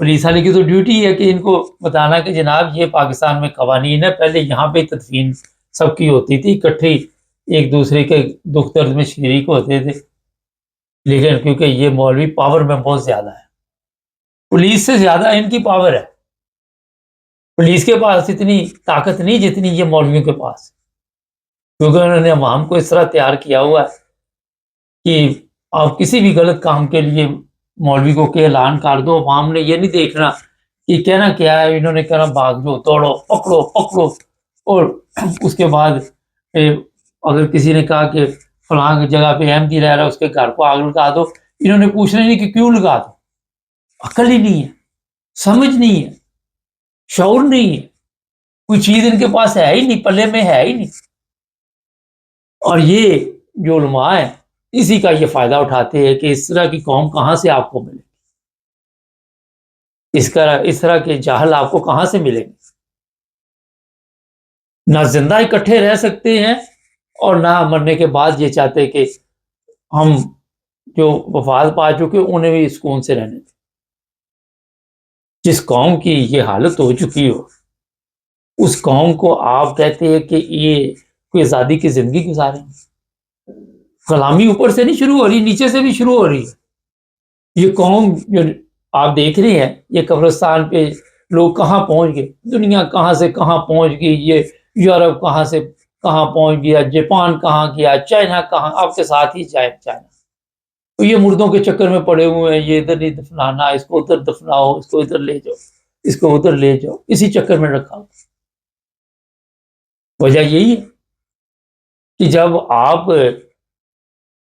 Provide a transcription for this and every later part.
Police والے کی تو ڈیوٹی ہے کہ ان کو بتانا کہ جناب یہ پاکستان میں قوانین ہے، پہلے یہاں پہ تدفین سب کی ہوتی تھی، اکٹھے ایک دوسرے کے دکھ درد میں شریک ہوتے تھے، لیکن کیونکہ یہ مولوی پاور میں بہت زیادہ ہے، پولیس سے زیادہ ان کی پاور ہے، پولیس کے پاس اتنی طاقت نہیں جتنی یہ مولویوں کے پاس، کیونکہ انہوں نے عوام کو اس طرح تیار کیا ہوا ہے کہ آپ کسی بھی غلط کام کے لیے مولوی کو کہ اعلان کر دو، عوام نے یہ نہیں دیکھنا کہ کہنا کیا ہے، انہوں نے کہنا بھاگ جاؤ، دوڑو، پکڑو پکڑو، اور اس کے بعد اگر کسی نے کہا کہ فلاں جگہ پہ احمدی رہ رہا ہے اس کے گھر کو آگ لگا دو، انہوں نے پوچھنا نہیں کہ کیوں لگا دو، عقل ہی نہیں ہے، سمجھ نہیں ہے، شعور نہیں ہے، کوئی چیز ان کے پاس ہے ہی نہیں، پلے میں ہے ہی نہیں، اور یہ جو علماء ہیں اسی کا یہ فائدہ اٹھاتے ہیں کہ اس طرح کی قوم کہاں سے آپ کو ملے، اس طرح کے جاہل آپ کو کہاں سے ملیں گے، نہ زندہ اکٹھے رہ سکتے ہیں اور نہ مرنے کے بعد یہ چاہتے کہ ہم جو وفات پا چکے انہیں بھی سکون سے رہنے دیں۔ جس قوم کی یہ حالت ہو چکی ہو اس قوم کو آپ کہتے ہیں کہ یہ کوئی آزادی کی زندگی گزاریں، غلامی اوپر سے نہیں شروع ہو رہی، نیچے سے بھی شروع ہو رہی ہے۔ یہ قوم جو آپ دیکھ رہے ہیں، یہ قبرستان پہ لوگ کہاں پہنچ گئے، دنیا کہاں سے کہاں پہنچ گئی، یہ یورپ کہاں سے کہاں پہنچ گیا، جاپان کہاں گیا، چائنا کہاں، آپ کے ساتھ ہی چائنا، تو یہ مردوں کے چکر میں پڑے ہوئے ہیں، یہ ادھر نہیں دفنانا، اس کو ادھر دفناؤ، اس کو ادھر لے جاؤ، اس کو ادھر لے جاؤ، اسی چکر میں رکھا۔ وجہ یہی ہے کہ جب آپ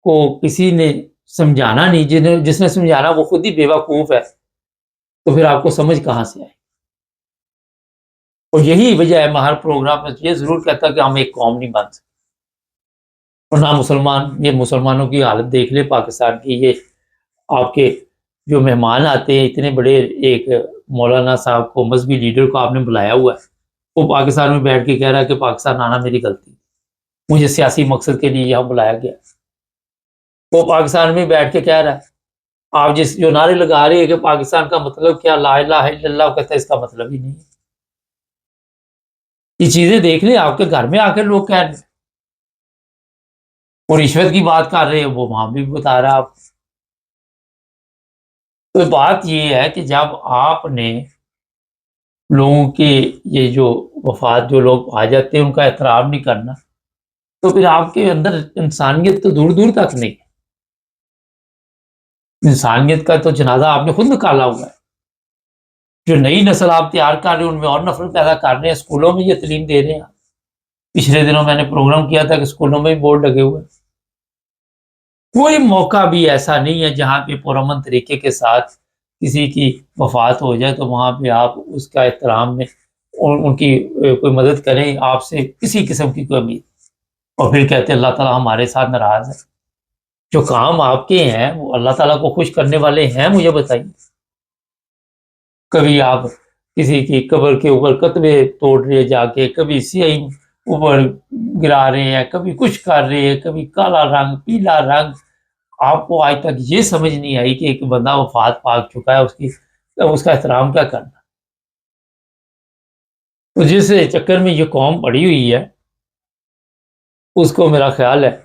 کو کسی نے سمجھانا نہیں، جس نے سمجھانا وہ خود ہی بے وقوف ہے، تو پھر آپ کو سمجھ کہاں سے آئے؟ اور یہی وجہ ہے، میں ہر پروگرام میں یہ ضرور کہتا کہ ہم ایک قوم نہیں بن سکتے، اور نہ مسلمان، یہ مسلمانوں کی حالت دیکھ لے پاکستان کی، یہ آپ کے جو مہمان آتے ہیں اتنے بڑے، ایک مولانا صاحب کو، مذہبی لیڈر کو آپ نے بلایا ہوا ہے، وہ پاکستان میں بیٹھ کے کہہ رہا ہے کہ پاکستان آنا میری غلطی، مجھے سیاسی مقصد کے لیے یہاں بلایا گیا، وہ پاکستان میں بیٹھ کے کہہ رہا ہے، آپ جو نعرے لگا رہے ہیں کہ پاکستان کا مطلب کیا، لا الہ الا اللہ، کہتے ہیں اس کا مطلب ہی نہیں ہے۔ یہ چیزیں دیکھ لیں، آپ کے گھر میں آ کے لوگ کہہ رہے ہیں، اور رشوت کی بات کر رہے ہیں، وہ وہاں بھی بتا رہا آپ۔ تو بات یہ ہے کہ جب آپ نے لوگوں کے یہ جو وفات، جو لوگ آ جاتے ہیں ان کا احترام نہیں کرنا، تو پھر آپ کے اندر انسانیت تو دور دور تک نہیں، انسانیت کا تو جنازہ آپ نے خود نکالا ہوا ہے۔ جو نئی نسل آپ تیار کر رہے ہیں ان میں اور نفرت پیدا کر رہے ہیں، اسکولوں میں یہ تعلیم دے رہے ہیں۔ پچھلے دنوں میں نے پروگرام کیا تھا کہ اسکولوں میں بھی بورڈ لگے ہوئے، کوئی موقع بھی ایسا نہیں ہے جہاں پہ پرامن طریقے کے ساتھ کسی کی وفات ہو جائے تو وہاں پہ آپ اس کا احترام میں ان کی کوئی مدد کریں، آپ سے کسی قسم کی کوئی امید، اور پھر کہتے ہیں اللہ تعالیٰ ہمارے ساتھ ناراض ہے۔ جو کام آپ کے ہیں وہ اللہ تعالیٰ کو خوش کرنے والے ہیں، مجھے بتائیے۔ کبھی آپ کسی کی قبر کے اوپر کتبے توڑ رہے جا کے، کبھی سیاہی اوپر گرا رہے ہیں، کبھی کچھ کر رہے ہیں، کبھی کالا رنگ، پیلا رنگ، آپ کو آج تک یہ سمجھ نہیں آئی کہ ایک بندہ وفات پا چکا ہے، اس کا احترام کیا کرنا۔ تو جس چکر میں یہ قوم پڑی ہوئی ہے اس کو میرا خیال ہے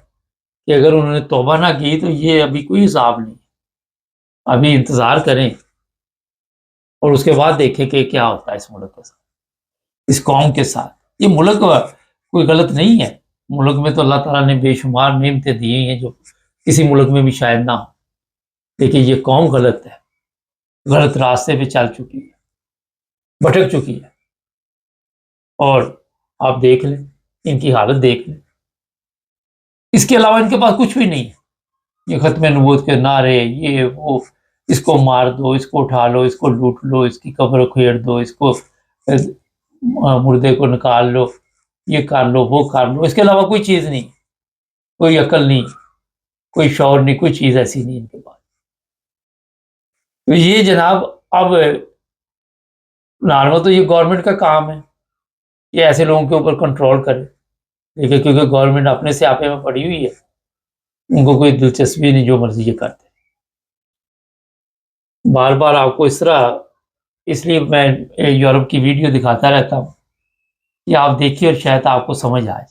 کہ اگر انہوں نے توبہ نہ کی تو یہ ابھی کوئی حساب نہیں، ابھی انتظار کریں اور اس کے بعد دیکھیں کہ کیا ہوتا ہے اس ملک کے ساتھ، اس قوم کے ساتھ۔ یہ ملک کوئی غلط نہیں ہے، ملک میں تو اللہ تعالیٰ نے بے شمار نعمتیں دی ہیں جو کسی ملک میں بھی شاید نہ ہو، لیکن یہ قوم غلط ہے، غلط راستے پہ چل چکی ہے، بھٹک چکی ہے، اور آپ دیکھ لیں ان کی حالت دیکھ لیں، اس کے علاوہ ان کے پاس کچھ بھی نہیں ہے۔ یہ ختم نبوت کے نعرے، یہ وہ، اس کو مار دو، اس کو اٹھا لو، اس کو لوٹ لو، اس کی قبر کھیڑ دو، اس کو مردے کو نکال لو، یہ کر لو، وہ کر لو، اس کے علاوہ کوئی چیز نہیں، کوئی عقل نہیں، کوئی شعور نہیں، کوئی چیز ایسی نہیں ان کے پاس۔ تو یہ جناب اب نارمل تو یہ گورنمنٹ کا کام ہے کہ ایسے لوگوں کے اوپر کنٹرول کرے، لیکن کیونکہ گورنمنٹ اپنے سے آپے میں پڑی ہوئی ہے، ان کو کوئی دلچسپی نہیں، جو مرضی یہ کرتے۔ بار بار آپ کو اس طرح اس لیے میں یورپ کی ویڈیو دکھاتا رہتا ہوں کہ آپ دیکھیے اور شاید آپ کو سمجھ آ جائے.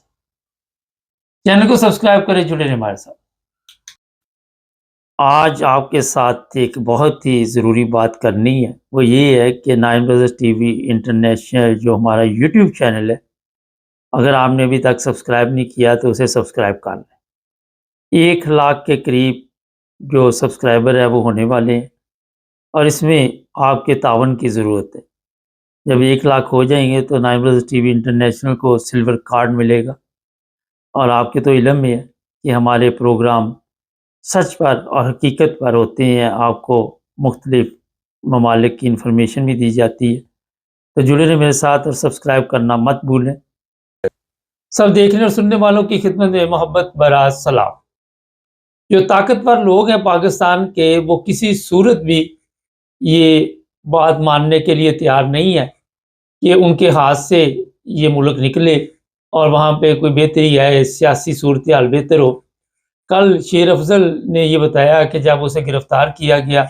چینل کو سبسکرائب کریں، جڑے رہیں ہمارے ساتھ. آج آپ کے ساتھ ایک بہت ہی ضروری بات کرنی ہے، وہ یہ ہے کہ nine brothers T V international جو ہمارا یوٹیوب چینل ہے، اگر آپ نے ابھی تک سبسکرائب نہیں کیا تو اسے سبسکرائب کر لیں. 1 لاکھ کے قریب جو سبسکرائبر ہے وہ ہونے والے ہیں، اور اس میں آپ کے تعاون کی ضرورت ہے. جب 1 لاکھ ہو جائیں گے تو nine brothers T V international کو سلور کارڈ ملے گا. اور آپ کے تو علم میں ہے کہ ہمارے پروگرام سچ پر اور حقیقت پر ہوتے ہیں، آپ کو مختلف ممالک کی انفارمیشن بھی دی جاتی ہے. تو جڑے رہیں میرے ساتھ اور سبسکرائب کرنا مت بھولیں. سب دیکھنے اور سننے والوں کی خدمت میں محبت برا سلام. جو طاقتور لوگ ہیں پاکستان کے، وہ کسی صورت بھی یہ بات ماننے کے لیے تیار نہیں ہے کہ ان کے ہاتھ سے یہ ملک نکلے اور وہاں پہ کوئی بہتری آئے، سیاسی صورتحال بہتر ہو. کل شیر افضل نے یہ بتایا کہ جب اسے گرفتار کیا گیا،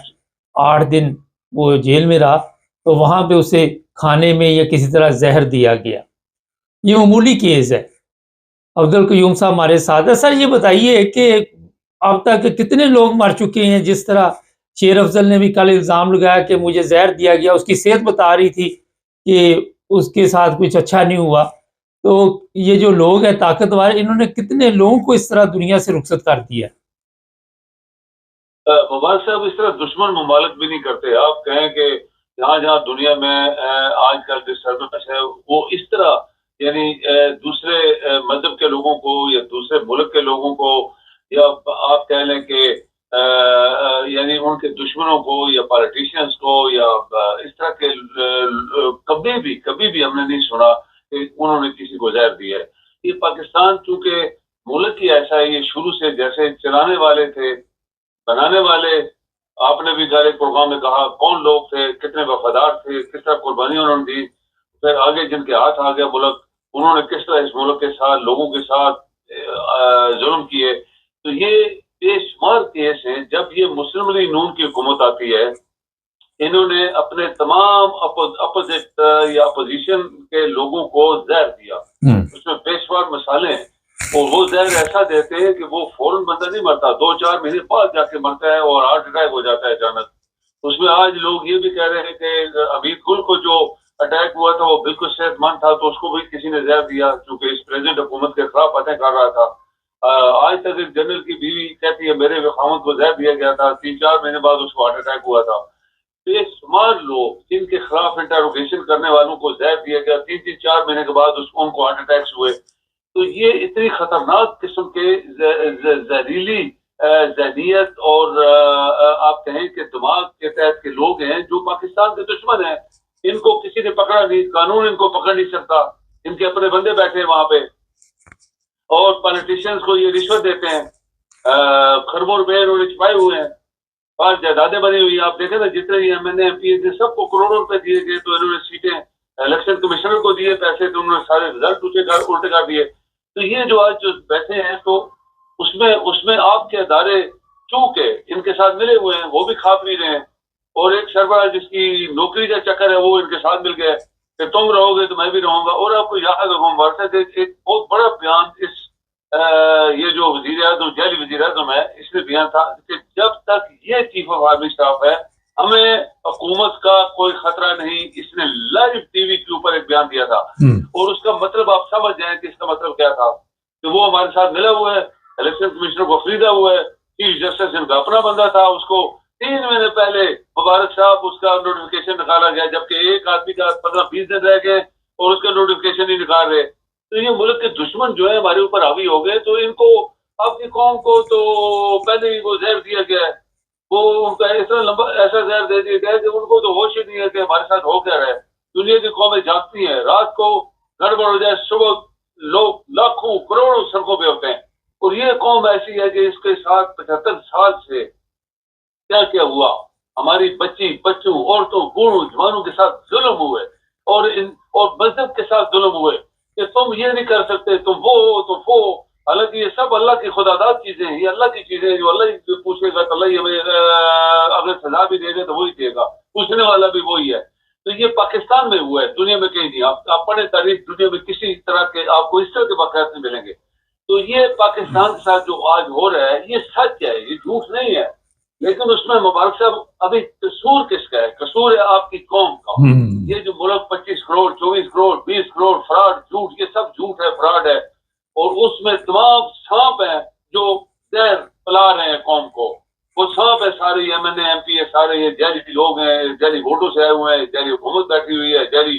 8 دن وہ جیل میں رہا، تو وہاں پہ اسے کھانے میں یا کسی طرح زہر دیا گیا. یہ معمولی کیس ہے. عبد القیوم صاحب ہمارے ساتھ ہے. سر یہ بتائیے کہ اب تک کتنے لوگ مر چکے ہیں؟ جس طرح شیر افضل نے بھی کل الزام لگایا کہ مجھے زہر دیا گیا، اس کی صحت بتا رہی تھی کہ اس کے ساتھ کچھ اچھا نہیں ہوا. تو یہ جو لوگ ہیں طاقتور، انہوں نے کتنے لوگوں کو اس طرح دنیا سے رخصت کر دیا؟ مبارک صاحب، اس طرح دشمن ممالک بھی نہیں کرتے. آپ کہیں کہ جہاں جہاں دنیا میں آج کل ڈسٹربنس ہے، وہ اس طرح یعنی دوسرے مذہب کے لوگوں کو یا دوسرے ملک کے لوگوں کو، یا آپ کہہ لیں کہ یعنی ان کے دشمنوں کو یا پالیٹیشینز کو یا اس طرح کے کبھی بھی ہم نے نہیں سنا کہ انہوں نے کسی کو زہر دی ہے. یہ پاکستان چونکہ ملک ہی ایسا ہے، یہ شروع سے جیسے چلانے والے تھے، بنانے والے. آپ نے بھی سارے پروگرام میں کہا کون لوگ تھے، کتنے وفادار تھے، کس طرح قربانی انہوں نے دی. پھر آگے جن کے ہاتھ آ گیا ملک، انہوں نے کس طرح اس ملک کے ساتھ لوگوں کے ساتھ ظلم کیے. تو یہ بے شمار کیس ہیں. جب یہ مسلم لیگ نون کی حکومت آتی ہے، انہوں نے اپنے تمام اپوزٹ یا اپوزیشن کے لوگوں کو زہر دیا. اس میں بے شمار مثالیں ہیں. اور وہ زہر ایسا دیتے ہیں کہ وہ فوراً بندہ نہیں مرتا، 2-4 مہینے بعد جا کے مرتا ہے اور ہارٹ اٹیک ہو جاتا ہے اچانک. اس میں آج لوگ یہ بھی کہہ رہے ہیں کہ حمید گل کو جو اٹیک ہوا تھا وہ بالکل صحت مند تھا، تو اس کو بھی کسی نے زہر دیا چونکہ اس پریزیڈنٹ حکومت کے خلاف باتیں کر رہا تھا. آج تک ایک جنرل کی بیوی کہتی ہے میرے خامد کو زہر دیا گیا تھا، 3-4 مہینے بعد اس کو ہارٹ اٹیک ہوا تھا. بے شمار لوگ جن کے خلاف انٹروگیشن کرنے والوں کو زہر دیا گیا، 3-4 مہینے کے بعد ان کو ہارٹ اٹیکس ہوئے. تو یہ اتنی خطرناک قسم کے زہریلی ذہنیت اور آپ کہیں کہ دماغ کے تحت کے لوگ ہیں جو پاکستان کے دشمن ہیں. ان کو کسی نے پکڑا نہیں، قانون ان کو پکڑ نہیں سکتا. ان کے اپنے بندے بیٹھے ہیں وہاں پہ، اور پالیٹیشینز کو یہ رشوت دیتے ہیں. خربوں روپے انہوں نے چھپائے ہوئے ہیں، اور جائیدادیں بنی ہوئی. آپ دیکھیں نا جتنے یہ M N A M P تھے سب کو کروڑوں روپے دیے گئے، تو انہوں نے سیٹیں الیکشن کمیشنر کو دیے پیسے، تو انہوں نے سارے رزلٹ الٹے کر دیے. تو یہ جو آج جو بیٹھے ہیں، تو اس میں آپ کے ادارے چونکہ ان کے ساتھ ملے ہوئے ہیں، وہ بھی کھا پی رہے ہیں. اور ایک سربراہ جس کی نوکری کا چکر ہے وہ ان کے ساتھ مل گئے کہ تم رہو گے تو میں بھی رہوں گا. اور آپ کو یاد ہوگا ایک بہت بڑا بیان اس یہ جو وزیر اعظم جعلی وزیر اعظم ہے، اس نے بیان تھا کہ جب تک یہ چیف آف آرمی اسٹاف ہے ہمیں حکومت کا کوئی خطرہ نہیں. اس نے لائیو ٹی وی کے اوپر ایک بیان دیا تھا، اور اس کا مطلب آپ سمجھ جائیں کہ اس کا مطلب کیا تھا کہ وہ ہمارے ساتھ ملا ہوا ہے، الیکشن کمیشنر کو خریدا ہوا ہے، چیف جسٹس ان کا اپنا بندہ تھا. اس کو 3 مہینے پہلے مبارک صاحب اس کا نوٹیفکیشن نکالا گیا، جبکہ ایک آدمی کا 15-20 دن رہ گئے اور اس کا نوٹیفکیشن نہیں نکال رہے. تو یہ ملک کے دشمن جو ہے ہمارے اوپر حاوی ہو گئے. تو ان کو آپ کی قوم کو تو پہلے ہی وہ زہر دیا گیا ہے، وہ ان کا ایسا زہر دے دیا گیا ہے کہ ان کو تو ہوش ہی نہیں ہے کہ ہمارے ساتھ ہو کیا رہے. دنیا کی قومیں جاگتی ہیں، رات کو گڑبڑ ہو جائے صبح لوگ لاکھوں کروڑوں سڑکوں پہ ہوتے ہیں. اور یہ قوم ایسی ہے کہ اس کے ساتھ 75 سال سے کیا کیا ہوا. ہماری بچوں، عورتوں، بوڑھوں، جوانوں کے ساتھ ظلم ہوئے، اور مذہب کے ساتھ ظلم ہوئے کہ تم یہ نہیں کر سکتے، تم وہ. حالانکہ یہ سب اللہ کی خداداد چیزیں ہیں، یہ اللہ کی چیزیں ہیں جو اللہ پوچھے گا تو اللہ ہمیں اگر سزا بھی دے گا تو وہی دے گا، پوچھنے والا بھی وہی ہے. تو یہ پاکستان میں ہوا ہے، دنیا میں کہیں نہیں. آپ پڑھیں تاریخ، دنیا میں کسی طرح کے آپ کو اس طرح کے واقعات نہیں ملیں گے. تو یہ پاکستان کے ساتھ جو آج ہو رہا ہے یہ سچ ہے، یہ جھوٹ نہیں ہے. لیکن اس میں مبارک صاحب ابھی قصور کس کا ہے؟ قصور ہے آپ کی قوم کا. یہ جو ملک 25 کروڑ 24 کروڑ 20 کروڑ فراڈ جھوٹ، یہ سب جھوٹ ہے، فراڈ ہے. اور اس میں تمام سانپ ہیں جو زہر پلا رہے ہیں قوم کو. وہ سانپ ہے سارے M N A M P ہے، سارے یہ جعلی لوگ ہیں، جعلی ووٹوں سے آئے ہوئے ہیں، جعلی حکومت بیٹھی ہوئی ہے، جعلی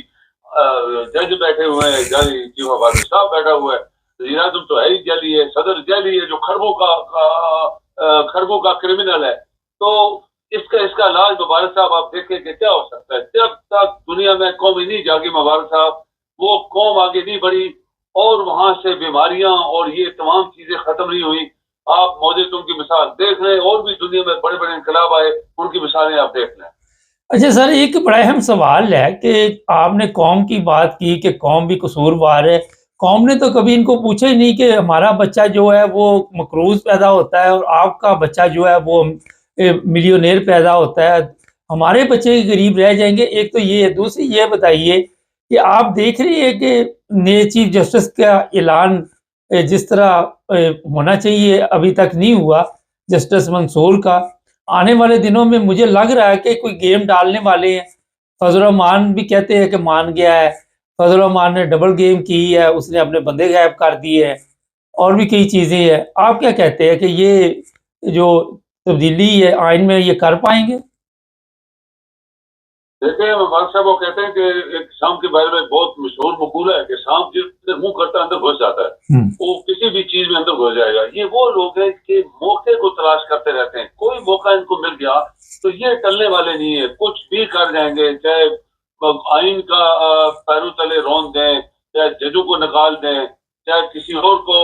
جج بیٹھے ہوئے ہیں، جعلی چیف آف آرمی صاحب بیٹھا ہوا ہے، وزیر اعظم تو ہے ہی جعلی ہے، صدر جعلی ہے جو خربوں کا کرمنل ہے. تو اس کا علاج مبارک صاحب آپ دیکھیں کہ کیا ہو سکتا ہے. جب تک دنیا میں قوم نہیں جاگی مبارک صاحب، وہ قوم آگے نہیں بڑھی اور وہاں سے بیماریاں اور یہ تمام چیزیں ختم نہیں ہوئی. آپ موجودوں کی مثال دیکھ رہے ہیں، اور بھی دنیا میں بڑے بڑے انقلاب آئے، ان کی مثالیں آپ دیکھ لیں. اچھا سر، ایک بڑا اہم سوال ہے کہ آپ نے قوم کی بات کی کہ قوم بھی قصوروار ہے. قوم نے تو کبھی ان کو پوچھا ہی نہیں کہ ہمارا بچہ جو ہے وہ مقروض پیدا ہوتا ہے اور آپ کا بچہ جو ہے وہ ملینئر پیدا ہوتا ہے، ہمارے بچے غریب رہ جائیں گے. ایک تو یہ ہے. دوسری یہ بتائیے کہ آپ دیکھ رہی ہے کہ نئے چیف جسٹس کا اعلان جس طرح ہونا چاہیے ابھی تک نہیں ہوا، جسٹس منصور کا. آنے والے دنوں میں مجھے لگ رہا ہے کہ کوئی گیم ڈالنے والے ہیں. فضل الرحمان بھی کہتے ہیں کہ مان گیا ہے، فضل الرحمان نے ڈبل گیم کی ہے، اس نے اپنے بندے غائب کر دیے ہیں، اور بھی کئی چیزیں ہیں. آپ کیا کہتے ہیں کہ یہ جو تبدیلی ہے آئین میں یہ کر پائیں گے؟ دیکھیں مبارک صاحب وہ کہتے ہیں کہ ایک سانپ کے بارے میں بہت مشہور مقولہ ہے کہ سانپ جس منہ کرتا ہے اندر گھس جاتا ہے، وہ کسی بھی چیز میں اندر گھس جائے گا. یہ وہ لوگ ہیں کہ موقع کو تلاش کرتے رہتے ہیں. کوئی موقع ان کو مل گیا تو یہ ٹلنے والے نہیں ہے، کچھ بھی کر جائیں گے. چاہے آئین کا پیروں تلے روند دیں، چاہے ججوں کو نکال دیں، چاہے کسی اور کو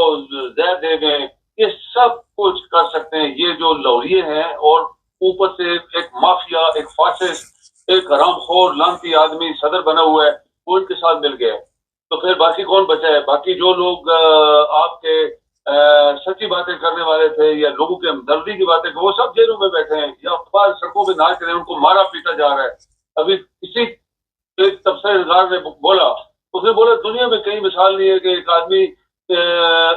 زہر دے دیں، یہ سب کچھ کر سکتے ہیں. یہ جو لوریے ہیں اور اوپر سے ایک مافیا، ایک فاسسٹ، ایک حرام خور لانتی آدمی صدر بنا ہوا ہے، وہ ان کے ساتھ مل گئے. تو پھر باقی کون بچا ہے؟ باقی جو لوگ آپ کے سچی باتیں کرنے والے تھے یا لوگوں کے ہمدردی کی باتیں، وہ سب جیلوں میں بیٹھے ہیں یا باہر سڑکوں پہ ناچ رہے ہیں، ان کو مارا پیٹا جا رہا ہے. ابھی کسی ایک تبصرہ نگار نے بولا، اس نے بولا دنیا میں کئی مثال نہیں ہے کہ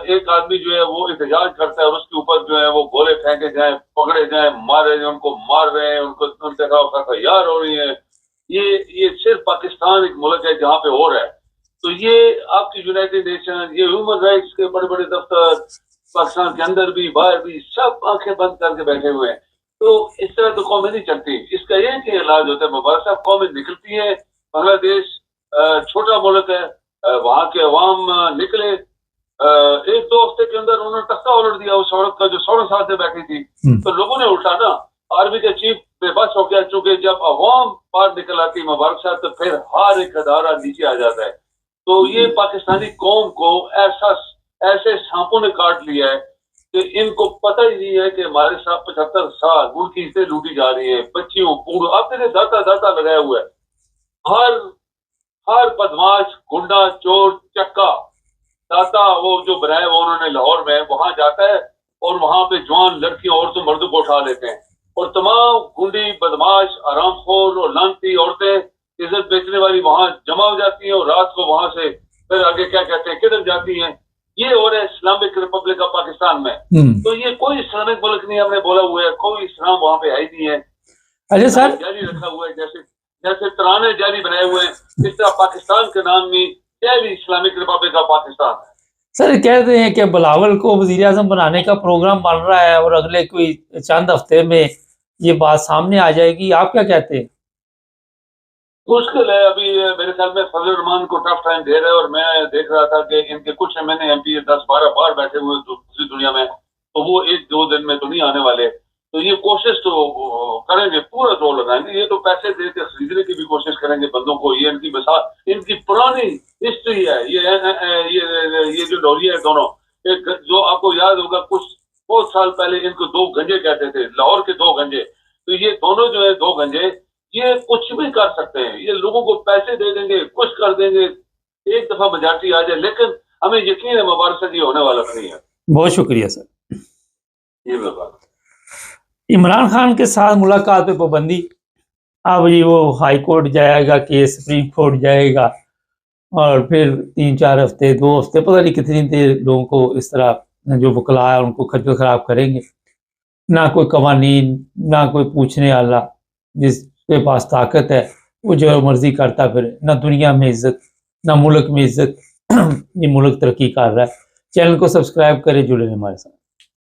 ایک آدمی جو ہے وہ احتجاج کرتا ہے اور اس کے اوپر جو ہے وہ گولے پھینکے جائیں، پکڑے جائیں، مارے جائیں، ان کو مار رہے ہیں، ان کے خلاف تیار ہو رہی ہیں. یہ صرف پاکستان ایک ملک ہے جہاں پہ ہو رہا ہے. تو یہ آپ کی یونائٹڈ نیشن، یہ ہیومن رائٹس کے بڑے بڑے دفتر پاکستان کے اندر بھی باہر بھی سب آنکھیں بند کر کے بیٹھے ہوئے ہیں. تو اس طرح تو قومیں نہیں چلتی. اس کا یہ کہ علاج ہوتا ہے مبارک صاحب، قومیں نکلتی ہیں. بنگلہ دیش چھوٹا ملک ہے، وہاں کے عوام نکلے، ایک دو ہفتے کے اندر انہوں نے تختہ الٹ دیا اس عورت کا جو 16 سال سے بیٹھی تھی. تو لوگوں نے الٹانا. آرمی کا چیف بے بس ہو گیا، چونکہ جب عوام باہر نکل آتی مبارک صاحب تو پھر ہر ایک ادارہ نیچے آ جاتا ہے. تو یہ پاکستانی قوم کو ایسے سانپوں نے کاٹ لیا ہے کہ ان کو پتہ ہی نہیں ہے کہ ہمارے ساتھ 75 سال ان کی عزتیں لوٹی جا رہی ہیں. بچیوں بوڑھوں آپ نے داتا لگایا ہوا ہے. ہر بدماش، گنڈا، چور، چکا داتا وہ جو بنایا وہ انہوں نے لاہور میں، وہاں جاتا ہے اور وہاں پہ جوان لڑکیوں عورتوں مردوں کو اٹھا لیتے ہیں. اور تمام گنڈی، بدماش، آرام خور اور لانتی عورتیں عزت بیچنے والی وہاں جمع ہو جاتی ہیں اور رات کو وہاں سے پھر آگے کیا کہتے ہیں کدھر جاتی ہیں. یہ ہو رہا ہے اسلامک ریپبلک آف پاکستان میں. تو یہ کوئی اسلامک ملک نہیں، ہم نے بولا ہوا ہے، کوئی اسلام وہاں پہ ہے ہی نہیں ہے. اچھا سر، جاری رکھا ہوا ہے، جیسے ترانے جاری بنائے ہوئے ہیں، اس طرح پاکستان کے نام میں جاری اسلامک ریپبلک آف پاکستان ہے. سر کہتے ہیں کہ بلاول کو وزیر اعظم بنانے کا پروگرام بن رہا ہے اور اگلے کوئی چند ہفتے میں یہ بات سامنے آ جائے گی. آپ کیا کہتے ہیں؟ مشکل ہے. ابھی میرے خیال میں فضل الرحمان کو ٹف ٹائم دے رہے ہیں، اور میں دیکھ رہا تھا کہ ان کے کچھ ایم پی 10-12 بار بیٹھے ہوئے دوسری دنیا میں، تو وہ 1-2 دن میں تو نہیں آنے والے. تو یہ کوشش تو کریں گے، پورا زور لگائیں گے. یہ تو پیسے دے کے خریدنے کی بھی کوشش کریں گے بندوں کو. یہ ان کی مثال، ان کی پرانی ہسٹری ہے. یہ جو لوریے ہیں دونوں، ایک جو آپ کو یاد ہوگا کچھ بہت سال پہلے ان کو 2 گنجے کہتے تھے، لاہور کے 2 گنجے. تو یہ دونوں جو ہے 2 گنجے، یہ کچھ بھی کر سکتے ہیں. یہ لوگوں کو پیسے دے دیں گے، کچھ کر دیں گے، ایک دفعہ میجارٹی آ جائے. لیکن ہمیں یقین ہے مبارک سے یہ ہونے والا نہیں ہے. بہت شکریہ سر. یہ بات عمران خان کے ساتھ ملاقات پہ پابندی اب جی وہ ہائی کورٹ جائے گا کیس، سپریم کورٹ جائے گا، اور پھر 3-4 ہفتے 2 ہفتے پتہ نہیں کتنی دیر لوگوں کو اس طرح جو وکلا ہے ان کو خجل خراب کریں گے. نہ کوئی قوانین، نہ کوئی پوچھنے والا، جس کے پاس طاقت ہے وہ جو مرضی کرتا پھر. نہ دنیا میں عزت، نہ ملک میں عزت. یہ ملک ترقی کر رہا ہے. چینل کو سبسکرائب کریں، جڑے رہیں ہمارے ساتھ.